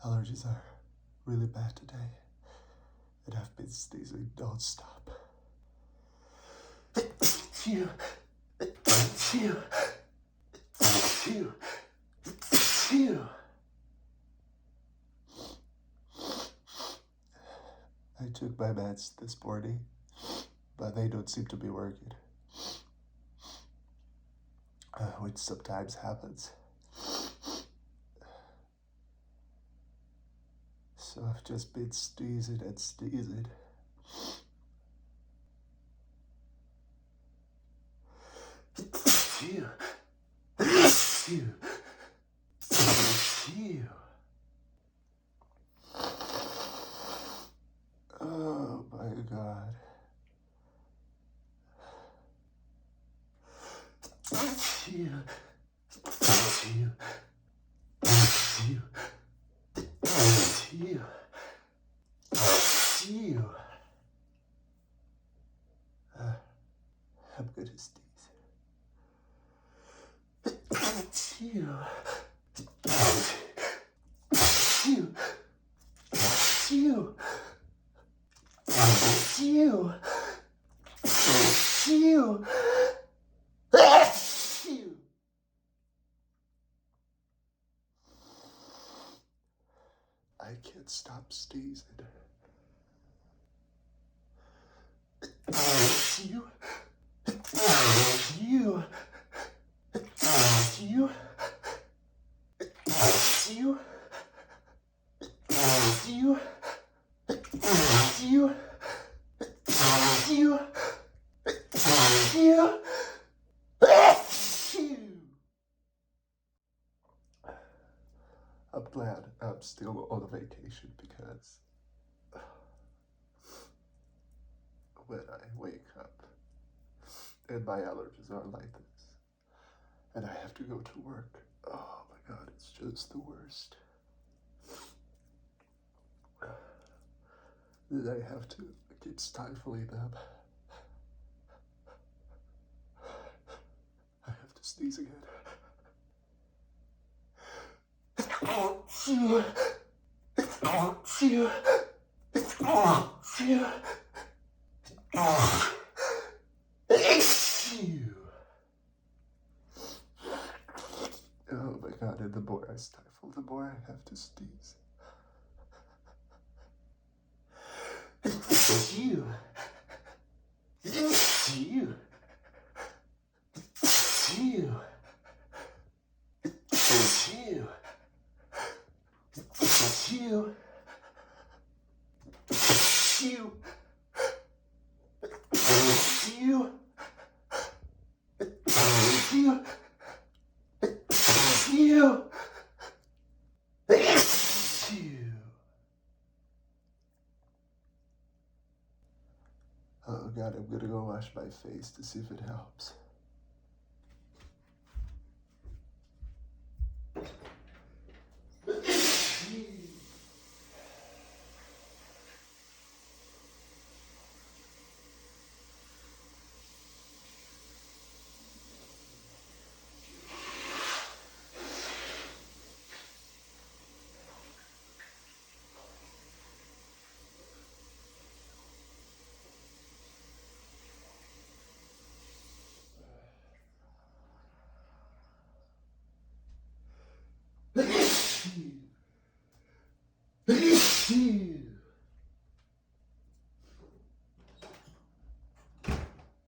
Allergies are really bad today, and I've been sneezing non-stop. Phew. Phew. Phew. Phew. I took my meds this morning, but they don't seem to be working. Which sometimes happens. So I've just been sneezing and sneezing. Phew. Phew. Phew. Oh my God. Phew. Phew. Phew. Phew. Phew. I'm gonna sneeze. Phew. Phew. Phew. Phew. Phew. Phew. I can't stop sneezing. Phew. Phew. Phew. Phew. Phew. Phew. Phew. Phew. Phew. I'm glad I'm still on vacation because when I wake up and my allergies are like this and I have to go to work, oh my God, it's just the worst. Then I have to keep stifling them. I have to sneeze again. Phew. Phew. Phew. Phew. Oh my God, and the more I stifle, the more I have to sneeze. Phew. Phew. Phew. Phew. Phew. Phew. Phew. Phew. Phew. Phew. Oh God, I'm gonna go wash my face to see if it helps.